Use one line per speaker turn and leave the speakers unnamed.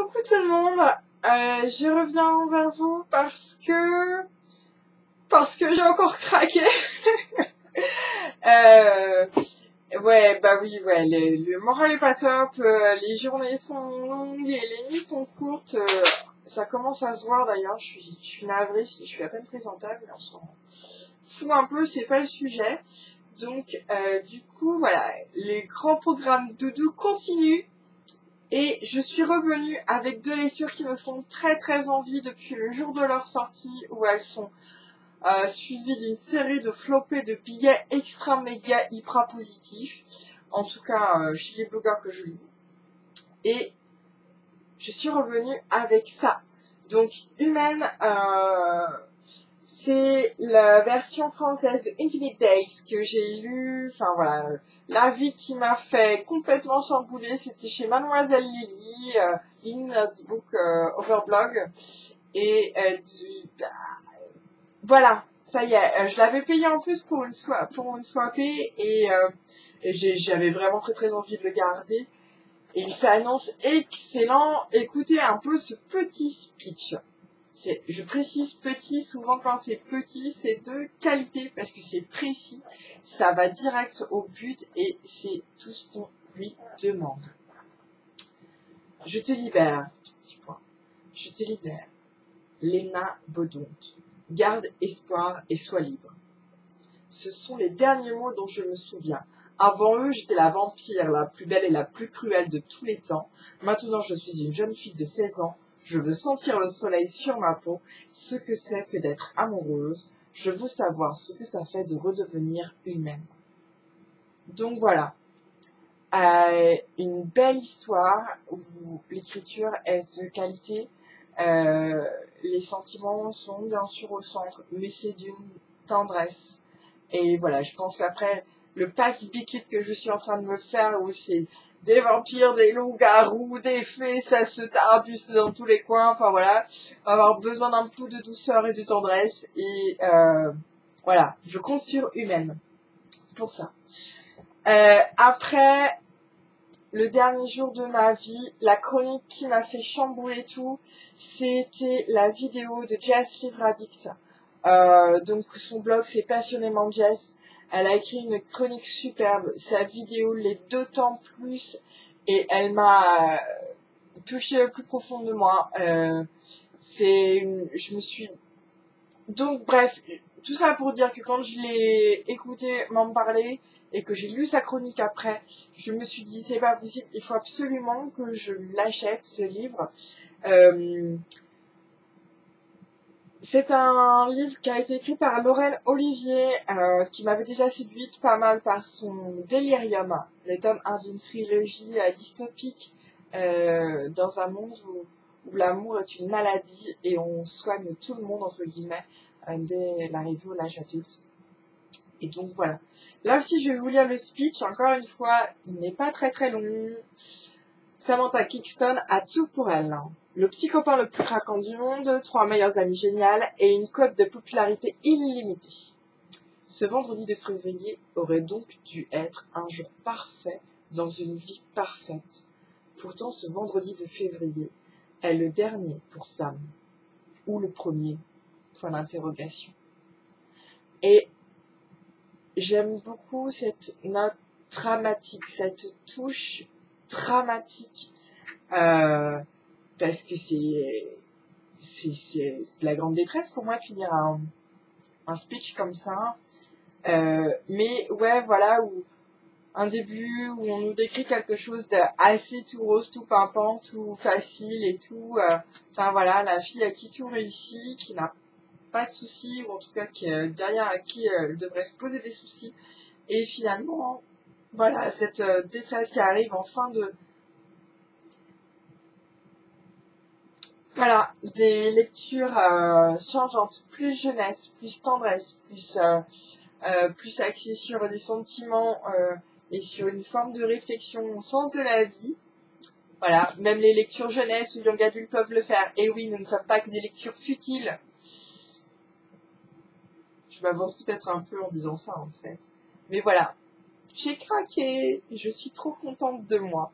Coucou tout le monde, je reviens vers vous parce que j'ai encore craqué. Ouais, bah oui, ouais, le moral est pas top, les journées sont longues et les nuits sont courtes. Ça commence à se voir d'ailleurs, je suis navrée si je suis à peine présentable, mais on s'en fout un peu, c'est pas le sujet. Donc, du coup, voilà, les grands programmes doudou continuent. Et je suis revenue avec 2 lectures qui me font très très envie depuis le jour de leur sortie, où elles sont suivies d'une série de flopées de billets extra méga hyper positifs, en tout cas chez les blogueurs que je lis. Et je suis revenue avec ça. Donc Humaine, c'est la version française de Infinite Days que j'ai lu. Enfin voilà, l'avis qui m'a fait complètement chambouler, c'était chez Mademoiselle Lily, Lin's Book Overblog. Et voilà, ça y est, je l'avais payé en plus pour une soirée et j'avais vraiment très très envie de le garder. Et il s'annonce excellent. Écoutez un peu ce petit speech. Je précise petit, souvent quand c'est petit, c'est de qualité parce que c'est précis, ça va direct au but et c'est tout ce qu'on lui demande. Je te libère, tout petit point. Je te libère, Léna Bodonte. Garde espoir et sois libre. Ce sont les derniers mots dont je me souviens. Avant eux, j'étais la vampire, la plus belle et la plus cruelle de tous les temps. Maintenant, je suis une jeune fille de 16 ans. Je veux sentir le soleil sur ma peau, ce que c'est que d'être amoureuse. Je veux savoir ce que ça fait de redevenir humaine. Donc voilà, une belle histoire où l'écriture est de qualité. Les sentiments sont bien sûr au centre, mais c'est d'une tendresse. Et voilà, je pense qu'après le pack biquet que je suis en train de me faire, où c'est des vampires, des loups-garous, des fées, ça se tarabuste dans tous les coins, enfin voilà, on va avoir besoin d'un peu de douceur et de tendresse, et voilà, je compte sur Humaine pour ça. Après, le dernier jour de ma vie, la chronique qui m'a fait chambouler tout, c'était la vidéo de Jess Livre Addict. Donc son blog c'est Passionnément Jess. Elle a écrit une chronique superbe. Sa vidéo l'est d'autant plus et elle m'a touché au plus profond de moi. Je me suis donc bref, tout ça pour dire que quand je l'ai écouté m'en parler et que j'ai lu sa chronique après, je me suis dit c'est pas possible, il faut absolument que je l'achète ce livre. C'est un livre qui a été écrit par Laurel Olivier, qui m'avait déjà séduite pas mal par son Délirium, le tome 1 d'une trilogie dystopique, dans un monde où l'amour est une maladie et on soigne tout le monde, entre guillemets, dès l'arrivée au âge adulte. Et donc voilà. Là aussi, je vais vous lire le speech. Encore une fois, il n'est pas très très long. Samantha Kingston a tout pour elle. Le petit copain le plus craquant du monde, 3 meilleures amies géniales et une cote de popularité illimitée. Ce vendredi de février aurait donc dû être un jour parfait dans une vie parfaite. Pourtant, ce vendredi de février est le dernier pour Sam. Ou le premier, point d'interrogation. Et j'aime beaucoup cette note dramatique, cette touche dramatique, parce que c'est la grande détresse pour moi de finir un speech comme ça. Mais ouais, voilà, où un début où on nous décrit quelque chose d'assez tout rose, tout pimpant, tout facile et tout. Enfin voilà, la fille à qui tout réussit, qui n'a pas de soucis, ou en tout cas derrière à qui elle devrait se poser des soucis. Et finalement, voilà, cette détresse qui arrive en fin de... Voilà, des lectures changeantes, plus jeunesse, plus tendresse, plus axées sur des sentiments et sur une forme de réflexion au sens de la vie. Voilà, même les lectures jeunesse ou young adultes peuvent le faire. Et oui, nous ne sommes pas que des lectures futiles. Je m'avance peut-être un peu en disant ça en fait. Mais voilà, j'ai craqué, je suis trop contente de moi.